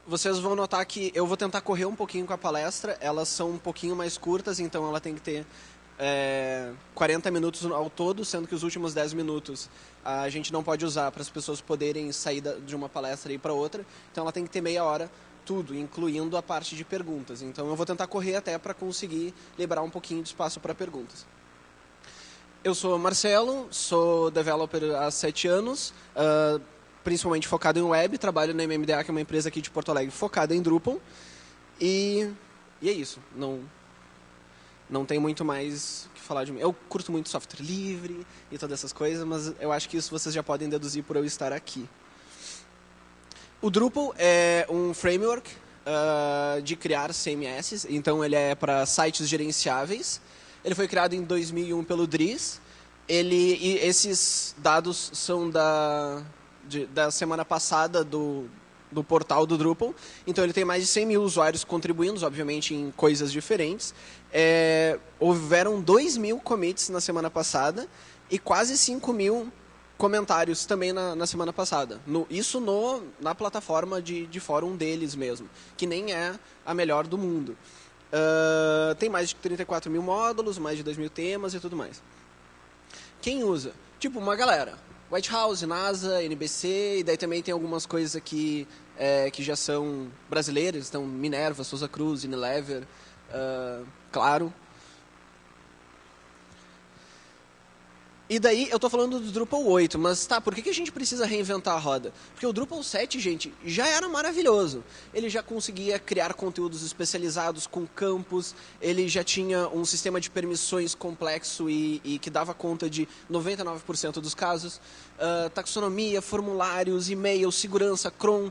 Vocês vão notar que eu vou tentar correr um pouquinho com a palestra, elas são um pouquinho mais curtas, então ela tem que ter 40 minutos ao todo, sendo que os últimos 10 minutos a gente não pode usar para as pessoas poderem sair de uma palestra e ir para outra, então ela tem que ter meia hora tudo, incluindo a parte de perguntas. Então eu vou tentar correr até para conseguir liberar um pouquinho de espaço para perguntas. Eu sou Marcelo, sou developer há 7 anos, principalmente focado em web, trabalho na MMDA, que é uma empresa aqui de Porto Alegre focada em Drupal, e é isso, não tem muito mais o que falar de mim. Eu curto muito software livre e todas essas coisas, mas eu acho que isso vocês já podem deduzir por eu estar aqui. O Drupal é um framework de criar CMS, então ele é para sites gerenciáveis. Ele foi criado em 2001 pelo Dries. E esses dados são da semana passada do portal do Drupal. Então ele tem mais de 100 mil usuários contribuindo, obviamente em coisas diferentes. Houveram 2.000 commits na semana passada e quase 5.000 comentários também na semana passada. Isso na plataforma de fórum deles mesmo, que nem é a melhor do mundo. Tem mais de 34 mil módulos, mais de 2.000 temas e tudo mais. Quem usa? Tipo, uma galera. White House, NASA, NBC, e daí também tem algumas coisas aqui que já são brasileiras. Então, Minerva, Souza Cruz, Unilever, Claro. E daí, eu estou falando do Drupal 8, mas tá, por que a gente precisa reinventar a roda? Porque o Drupal 7, gente, já era maravilhoso. Ele já conseguia criar conteúdos especializados com campos, ele já tinha um sistema de permissões complexo e que dava conta de 99% dos casos. Taxonomia, formulários, e-mail, segurança, cron,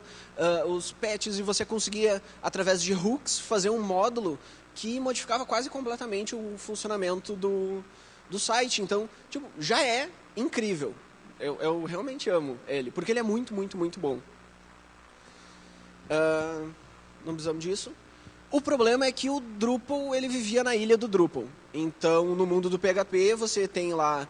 os patches, e você conseguia, através de hooks, fazer um módulo que modificava quase completamente o funcionamento do site. Então, tipo, já é incrível. Eu realmente amo ele, porque ele é muito, muito, muito bom. Não precisamos disso. O problema é que o Drupal, ele vivia na ilha do Drupal. Então, no mundo do PHP, você tem lá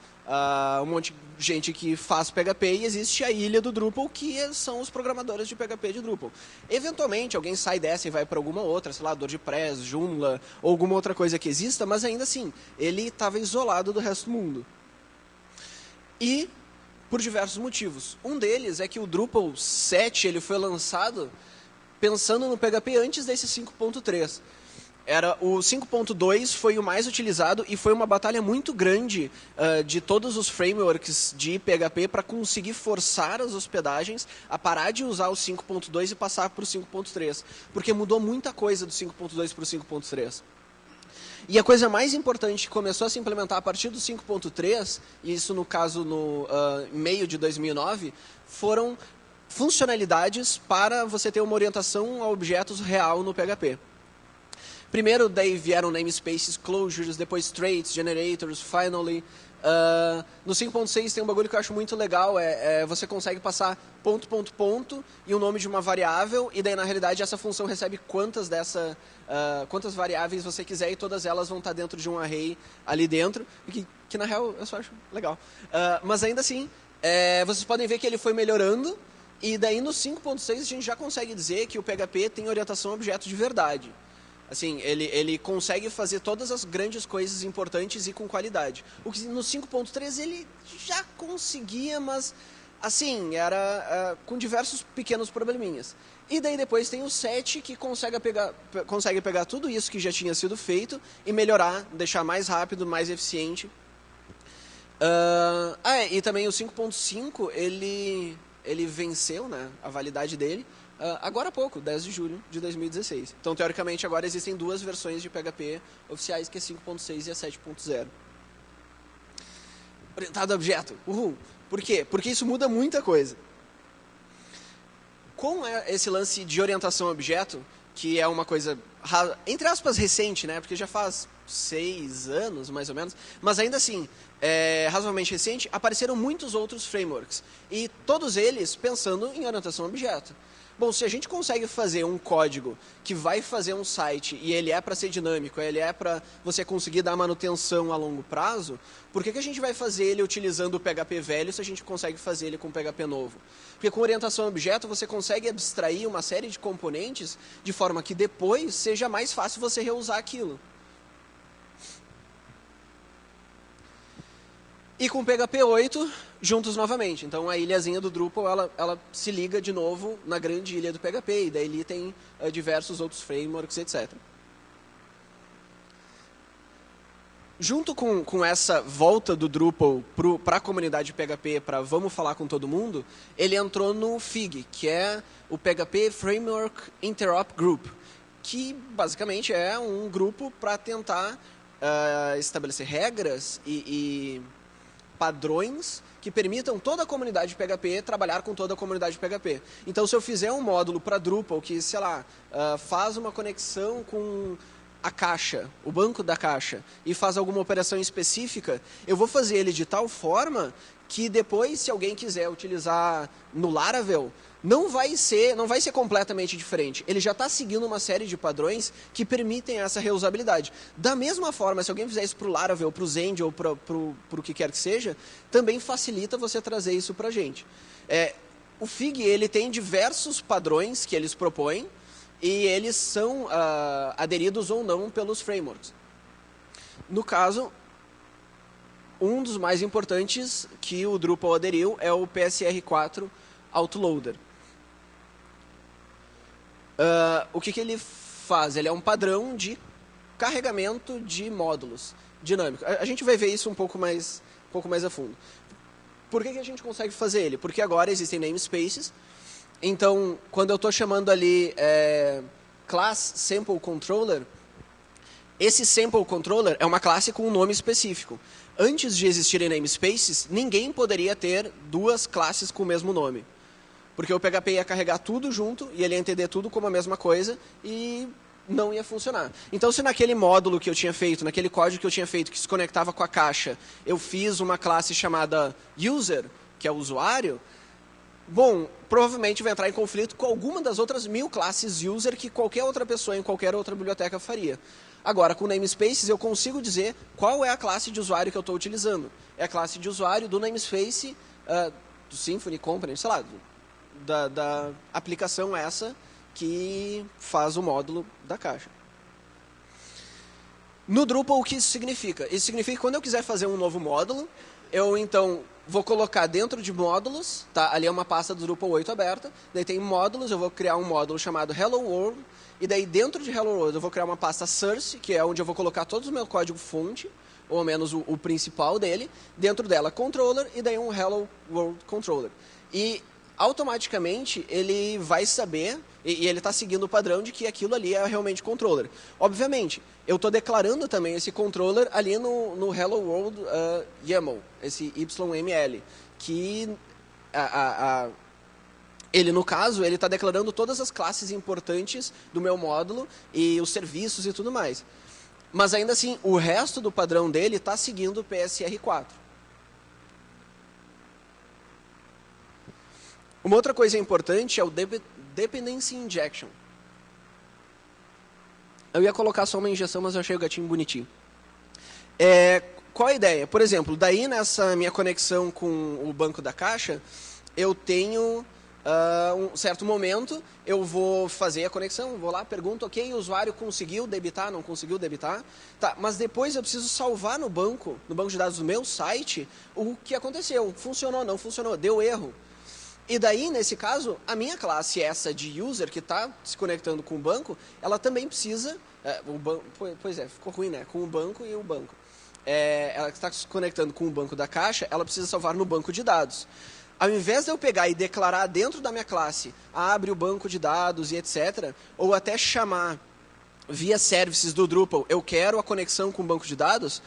um monte de gente que faz PHP e existe a ilha do Drupal, que são os programadores de PHP de Drupal. Eventualmente, alguém sai dessa e vai para alguma outra, sei lá, WordPress, Joomla, ou alguma outra coisa que exista, mas ainda assim, ele estava isolado do resto do mundo. E por diversos motivos. Um deles é que o Drupal 7 ele foi lançado pensando no PHP antes desse 5.3. O 5.2 foi o mais utilizado e foi uma batalha muito grande de todos os frameworks de PHP para conseguir forçar as hospedagens a parar de usar o 5.2 e passar para o 5.3, porque mudou muita coisa do 5.2 para o 5.3. E a coisa mais importante que começou a se implementar a partir do 5.3, e isso no caso no meio de 2009, foram funcionalidades para você ter uma orientação a objetos real no PHP. Primeiro, daí vieram namespaces, closures, depois traits, generators, finally. No 5.6 tem um bagulho que eu acho muito legal, você consegue passar ponto, ponto, ponto e o nome de uma variável, e daí na realidade essa função recebe quantas variáveis você quiser e todas elas vão estar dentro de um array ali dentro, que na real eu só acho legal. Mas ainda assim, vocês podem ver que ele foi melhorando, e daí no 5.6 a gente já consegue dizer que o PHP tem orientação a objeto de verdade. Assim, ele consegue fazer todas as grandes coisas importantes e com qualidade. O que no 5.3 ele já conseguia, mas assim, era com diversos pequenos probleminhas. E daí depois tem o 7 que consegue pegar tudo isso que já tinha sido feito e melhorar, deixar mais rápido, mais eficiente. E também o 5.5 ele venceu, né, a validade dele agora há pouco, 10 de julho de 2016. Então, teoricamente, agora existem duas versões de PHP oficiais, que é 5.6 e a 7.0. Orientado a objeto. Uhul. Por quê? Porque isso muda muita coisa. Com esse lance de orientação a objeto, que é uma coisa, entre aspas, recente, né? Porque já faz 6 anos, mais ou menos, mas ainda assim, razoavelmente recente, apareceram muitos outros frameworks. E todos eles pensando em orientação a objeto. Bom, se a gente consegue fazer um código que vai fazer um site e ele é para ser dinâmico, ele é para você conseguir dar manutenção a longo prazo, por que a gente vai fazer ele utilizando o PHP velho se a gente consegue fazer ele com o PHP novo? Porque com orientação a objeto você consegue abstrair uma série de componentes de forma que depois seja mais fácil você reusar aquilo. E com o PHP 8, juntos novamente. Então, a ilhazinha do Drupal, ela se liga de novo na grande ilha do PHP. E daí ali tem diversos outros frameworks, etc. Junto com essa volta do Drupal para a comunidade PHP, para vamos falar com todo mundo, ele entrou no FIG, que é o PHP Framework Interop Group, que basicamente é um grupo para tentar estabelecer regras e padrões que permitam toda a comunidade PHP trabalhar com toda a comunidade PHP. Então, se eu fizer um módulo para Drupal que, sei lá, faz uma conexão com a caixa, o banco da caixa, e faz alguma operação específica, eu vou fazer ele de tal forma que depois, se alguém quiser utilizar no Laravel, não vai ser completamente diferente. Ele já está seguindo uma série de padrões que permitem essa reusabilidade. Da mesma forma, se alguém fizer isso para o Laravel, para o Zend ou para o que quer que seja, também facilita você trazer isso para a gente. O FIG ele tem diversos padrões que eles propõem e eles são aderidos ou não pelos frameworks. No caso, um dos mais importantes que o Drupal aderiu é o PSR4 Autoloader. O que ele faz? Ele é um padrão de carregamento de módulos dinâmico. A gente vai ver isso um pouco mais a fundo. Por que a gente consegue fazer ele? Porque agora existem namespaces. Então, quando eu estou chamando ali class sample controller, esse sample controller é uma classe com um nome específico. Antes de existirem namespaces, ninguém poderia ter duas classes com o mesmo nome. Porque o PHP ia carregar tudo junto e ele ia entender tudo como a mesma coisa e não ia funcionar. Então, se naquele módulo que eu tinha feito, naquele código que eu tinha feito que se conectava com a caixa, eu fiz uma classe chamada user, que é o usuário, bom, provavelmente vai entrar em conflito com alguma das outras 1000 classes user que qualquer outra pessoa em qualquer outra biblioteca faria. Agora, com namespaces, eu consigo dizer qual é a classe de usuário que eu estou utilizando. É a classe de usuário do namespace do Symfony Component, sei lá, da aplicação essa que faz o módulo da caixa. No Drupal, o que isso significa? Isso significa que quando eu quiser fazer um novo módulo, eu então vou colocar dentro de módulos, tá? Ali é uma pasta do Drupal 8 aberta, daí tem módulos, eu vou criar um módulo chamado Hello World, e daí dentro de Hello World eu vou criar uma pasta source, que é onde eu vou colocar todo o meu código fonte, ou ao menos o principal dele, dentro dela controller, e daí um Hello World controller. E automaticamente ele vai saber, e ele está seguindo o padrão de que aquilo ali é realmente controller. Obviamente, eu estou declarando também esse controller ali no Hello World YAML, esse YML, que ele, no caso, ele está declarando todas as classes importantes do meu módulo e os serviços e tudo mais. Mas ainda assim, o resto do padrão dele está seguindo o PSR4. Uma outra coisa importante é o Dependency Injection. Eu ia colocar só uma injeção, mas eu achei o gatinho bonitinho. Qual a ideia? Por exemplo, daí nessa minha conexão com o banco da caixa, eu tenho um certo momento, eu vou fazer a conexão, vou lá, pergunto, ok, o usuário conseguiu debitar, não conseguiu debitar, tá, mas depois eu preciso salvar no banco de dados do meu site, o que aconteceu, funcionou, não funcionou, deu erro. E daí, nesse caso, a minha classe, essa de user, que está se conectando com o banco, ela também precisa... pois é, ficou ruim, né? Com o banco e o banco. Ela está se conectando com o banco da caixa, ela precisa salvar no banco de dados. Ao invés de eu pegar e declarar dentro da minha classe, abre o banco de dados e etc., ou até chamar via services do Drupal, eu quero a conexão com o banco de dados,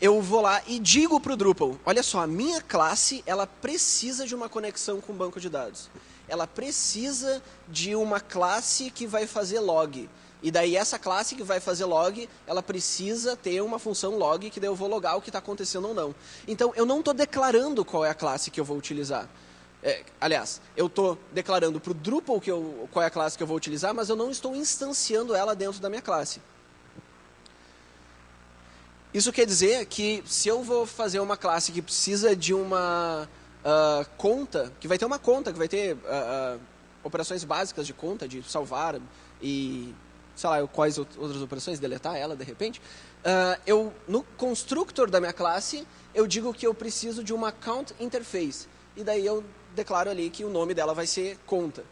eu vou lá e digo para o Drupal, olha só, a minha classe ela precisa de uma conexão com o banco de dados. Ela precisa de uma classe que vai fazer log. E daí essa classe que vai fazer log, ela precisa ter uma função log que daí eu vou logar o que está acontecendo ou não. Então, eu não estou declarando qual é a classe que eu vou utilizar. Aliás, eu estou declarando para o Drupal qual é a classe que eu vou utilizar, mas eu não estou instanciando ela dentro da minha classe. Isso quer dizer que se eu vou fazer uma classe que precisa de uma conta, que vai ter uma conta, que vai ter operações básicas de conta, de salvar e, sei lá, quais outras operações, deletar ela de repente, no constructor da minha classe, eu digo que eu preciso de uma count interface. E daí eu declaro ali que o nome dela vai ser conta.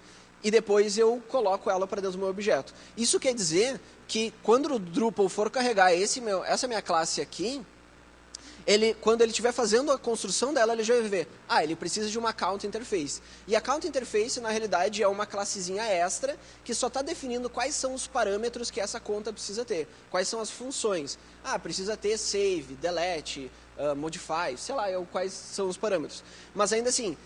E depois eu coloco ela para dentro do meu objeto. Isso quer dizer que quando o Drupal for carregar essa minha classe aqui, quando ele estiver fazendo a construção dela, ele já vai ver, ele precisa de uma count interface. E a count interface, na realidade, é uma classezinha extra que só está definindo quais são os parâmetros que essa conta precisa ter. Quais são as funções. Precisa ter save, delete, modify, sei lá, quais são os parâmetros. Mas ainda assim,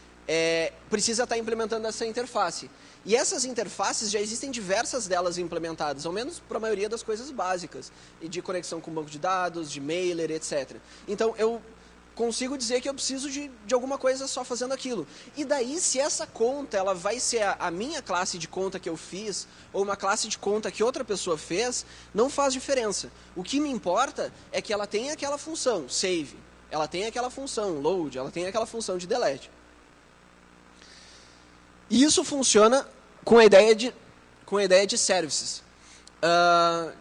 precisa estar implementando essa interface. E essas interfaces, já existem diversas delas implementadas, ao menos para a maioria das coisas básicas, e de conexão com banco de dados, de mailer, etc. Então, eu consigo dizer que eu preciso de alguma coisa só fazendo aquilo. E daí, se essa conta ela vai ser a minha classe de conta que eu fiz, ou uma classe de conta que outra pessoa fez, não faz diferença. O que me importa é que ela tenha aquela função, save, ela tem aquela função, load, ela tem aquela função de delete. E isso funciona com a ideia de services.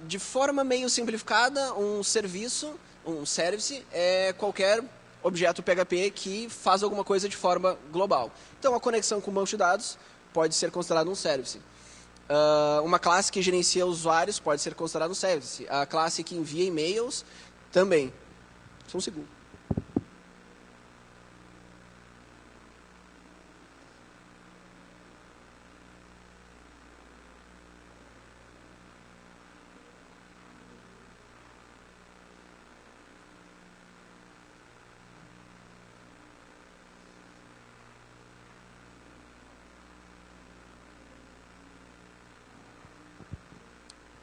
De forma meio simplificada, um service é qualquer objeto PHP que faz alguma coisa de forma global. Então, a conexão com o banco de dados pode ser considerada um service. Uma classe que gerencia usuários pode ser considerada um service. A classe que envia e-mails também. Só um segundo.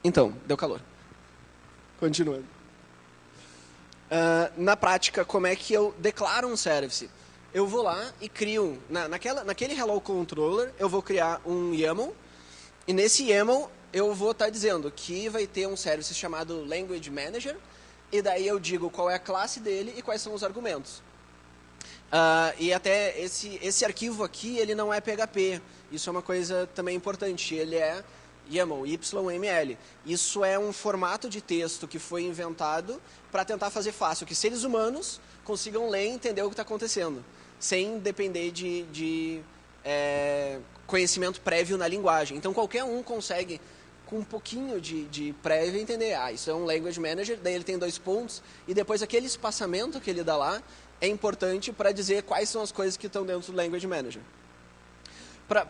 Então, deu calor. Continuando. Na prática, como é que eu declaro um service? Eu vou lá e crio, naquele Hello Controller, eu vou criar um YAML, e nesse YAML eu vou estar dizendo que vai ter um service chamado Language Manager, e daí eu digo qual é a classe dele e quais são os argumentos. E até esse arquivo aqui, ele não é PHP. Isso é uma coisa também importante. Ele é YAML, YML. Isso é um formato de texto que foi inventado para tentar fazer fácil que seres humanos consigam ler e entender o que está acontecendo, sem depender de conhecimento prévio na linguagem. Então, qualquer um consegue, com um pouquinho de prévio, entender. Isso é um Language Manager, daí ele tem 2 pontos, e depois aquele espaçamento que ele dá lá é importante para dizer quais são as coisas que estão dentro do Language Manager.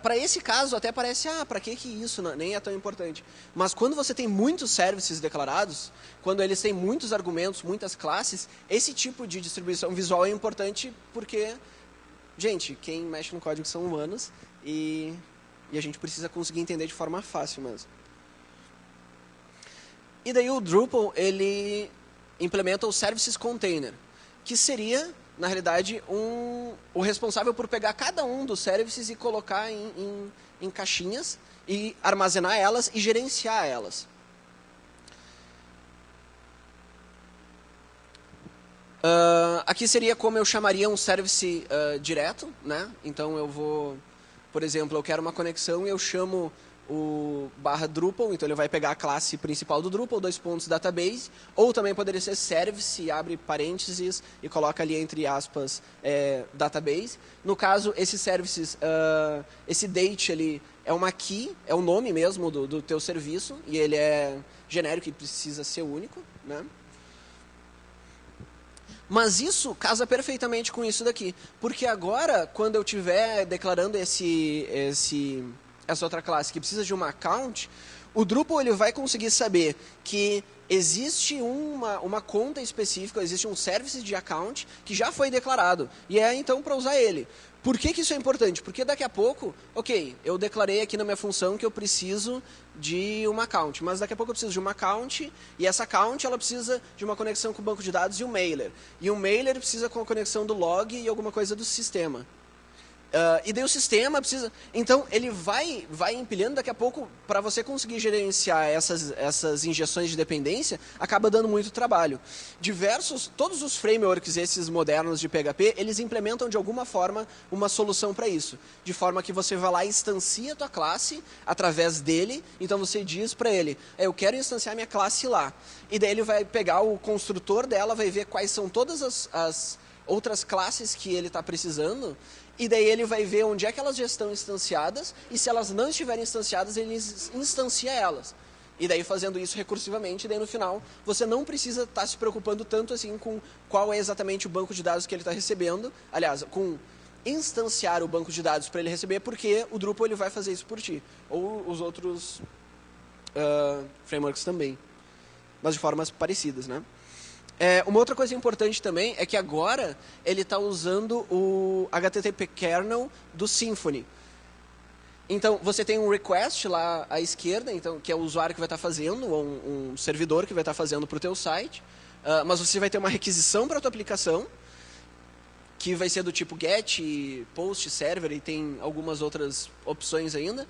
Para esse caso, até parece, para que isso? Não, nem é tão importante. Mas quando você tem muitos services declarados, quando eles têm muitos argumentos, muitas classes, esse tipo de distribuição visual é importante porque, gente, quem mexe no código são humanos e a gente precisa conseguir entender de forma fácil mesmo. E daí o Drupal, ele implementa o Services Container, que seria, na realidade, o responsável por pegar cada um dos services e colocar em caixinhas e armazenar elas e gerenciar elas. Aqui seria como eu chamaria um service direto, né? Então eu vou, por exemplo, eu quero uma conexão e eu chamo o /Drupal, então ele vai pegar a classe principal do Drupal, 2 pontos database, ou também poderia ser service, abre parênteses e coloca ali entre aspas database. No caso, esses services, esse date ele é uma key, é o nome mesmo do teu serviço, e ele é genérico e precisa ser único, né? Mas isso casa perfeitamente com isso daqui, porque agora, quando eu estiver declarando essa outra classe que precisa de uma account, o Drupal ele vai conseguir saber que existe uma conta específica, existe um service de account que já foi declarado, e é então para usar ele. Por que isso é importante? Porque daqui a pouco, eu declarei aqui na minha função que eu preciso de uma account, mas daqui a pouco eu preciso de uma account, e essa account ela precisa de uma conexão com o banco de dados e o mailer. E o mailer precisa com a conexão do log e alguma coisa do sistema. E daí o sistema precisa... Então, ele vai empilhando, daqui a pouco, para você conseguir gerenciar essas injeções de dependência, acaba dando muito trabalho. Todos os frameworks, esses modernos de PHP, eles implementam de alguma forma uma solução para isso. De forma que você vai lá e instancia a tua classe através dele, então você diz para ele, eu quero instanciar minha classe lá. E daí ele vai pegar o construtor dela, vai ver quais são todas as outras classes que ele está precisando, e daí ele vai ver onde é que elas já estão instanciadas, e se elas não estiverem instanciadas, ele instancia elas. E daí fazendo isso recursivamente, daí no final você não precisa estar se preocupando tanto assim com qual é exatamente o banco de dados que ele está recebendo, aliás, com instanciar o banco de dados para ele receber, porque o Drupal ele vai fazer isso por ti, ou os outros frameworks também, mas de formas parecidas, né? Uma outra coisa importante também é que agora ele está usando o HTTP kernel do Symfony. Então, você tem um request lá à esquerda, então, que é o usuário que vai estar fazendo, ou um servidor que vai estar fazendo para o teu site, mas você vai ter uma requisição para a tua aplicação, que vai ser do tipo GET, POST, Server, e tem algumas outras opções ainda,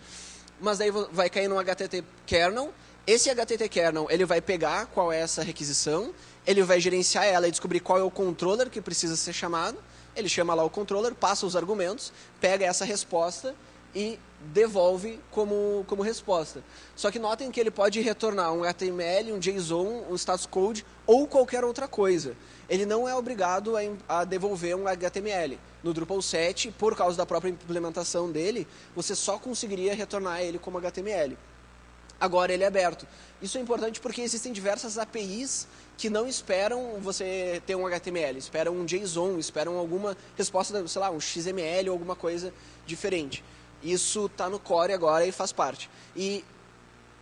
mas daí vai cair no HTTP kernel. Esse HTTP kernel ele vai pegar qual é essa requisição, ele vai gerenciar ela e descobrir qual é o controller que precisa ser chamado. Ele chama lá o controller, passa os argumentos, pega essa resposta e devolve como resposta. Só que notem que ele pode retornar um HTML, um JSON, um status code ou qualquer outra coisa. Ele não é obrigado a devolver um HTML. No Drupal 7, por causa da própria implementação dele, você só conseguiria retornar ele como HTML. Agora ele é aberto. Isso é importante porque existem diversas APIs que não esperam você ter um HTML, esperam um JSON, esperam alguma resposta, sei lá, um XML ou alguma coisa diferente. Isso está no core agora e faz parte. E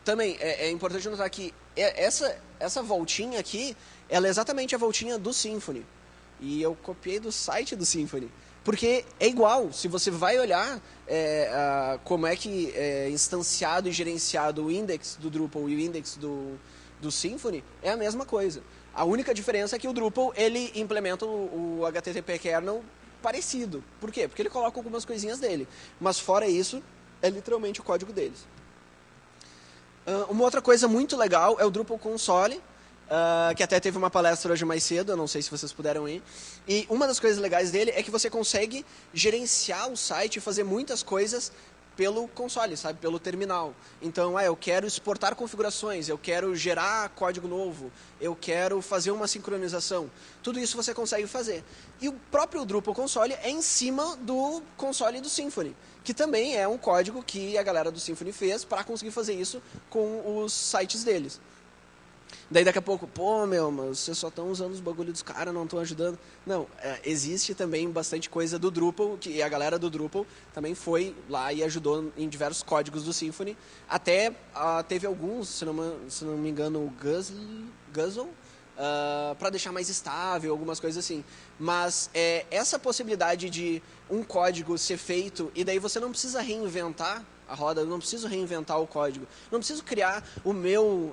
também é importante notar que essa voltinha aqui, ela é exatamente a voltinha do Symfony. E eu copiei do site do Symfony. Porque é igual, se você vai olhar como é que é instanciado e gerenciado o index do Drupal e o index do Symfony, é a mesma coisa. A única diferença é que o Drupal ele implementa o HTTP kernel parecido. Por quê? Porque ele coloca algumas coisinhas dele. Mas fora isso, é literalmente o código deles. Uma outra coisa muito legal é o Drupal Console, que até teve uma palestra hoje mais cedo, eu não sei se vocês puderam ir. E uma das coisas legais dele é que você consegue gerenciar o site e fazer muitas coisas pelo console, sabe? Pelo terminal. Então, eu quero exportar configurações, eu quero gerar código novo, eu quero fazer uma sincronização. Tudo isso você consegue fazer. E o próprio Drupal Console é em cima do console do Symfony, que também é um código que a galera do Symfony fez para conseguir fazer isso com os sites deles. Daí daqui a pouco, mas vocês só estão usando os bagulhos dos caras, não estão ajudando. Não, existe também bastante coisa do Drupal, e a galera do Drupal também foi lá e ajudou em diversos códigos do Symfony. Até teve alguns, se não me engano, o Guzzle, para deixar mais estável, algumas coisas assim. Mas essa possibilidade de um código ser feito, e daí você não precisa reinventar a roda, eu não preciso reinventar o código. Não preciso criar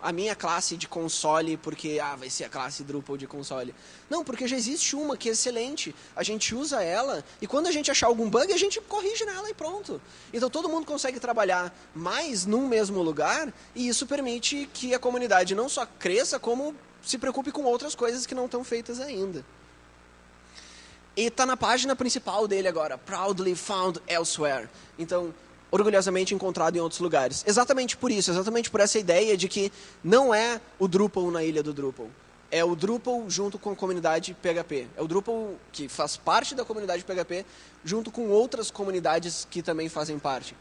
a minha classe de console porque vai ser a classe Drupal de console. Não, porque já existe uma que é excelente. A gente usa ela e quando a gente achar algum bug, a gente corrige nela e pronto. Então todo mundo consegue trabalhar mais num mesmo lugar e isso permite que a comunidade não só cresça, como se preocupe com outras coisas que não estão feitas ainda. E está na página principal dele agora, Proudly Found Elsewhere. Então, orgulhosamente encontrado em outros lugares. Exatamente por isso, exatamente por essa ideia de que não é o Drupal na ilha do Drupal. É o Drupal junto com a comunidade PHP. É o Drupal que faz parte da comunidade PHP junto com outras comunidades que também fazem parte.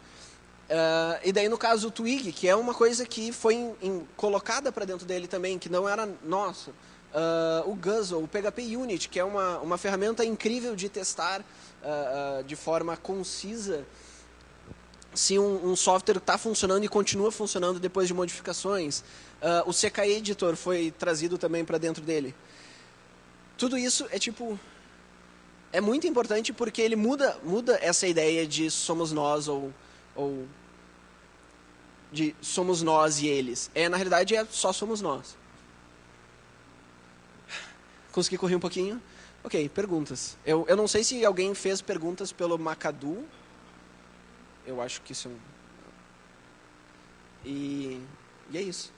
E daí, no caso, o Twig, que é uma coisa que foi colocada para dentro dele também, que não era nossa. O Guzzle, o PHP Unit, que é uma ferramenta incrível de testar de forma concisa se um software está funcionando e continua funcionando depois de modificações. O CK Editor foi trazido também para dentro dele. Tudo isso é muito importante porque ele muda essa ideia de somos nós ou de somos nós e eles. Na realidade, só somos nós. Consegui correr um pouquinho. Ok, perguntas. Eu não sei se alguém fez perguntas pelo Macadu. Eu acho que isso é um... E é isso.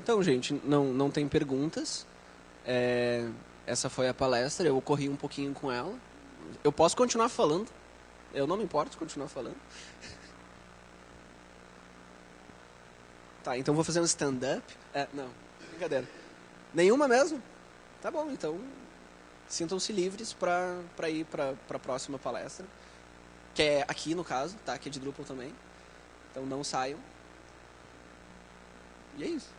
Então, gente, não tem perguntas. Essa foi a palestra, eu corri um pouquinho com ela. Eu posso continuar falando. Eu não me importo de continuar falando. Tá, então vou fazer um stand-up. Não, brincadeira. Nenhuma mesmo? Tá bom, então sintam-se livres para ir para a próxima palestra. Que é aqui, no caso, tá? Que é de Drupal também. Então não saiam. E é isso.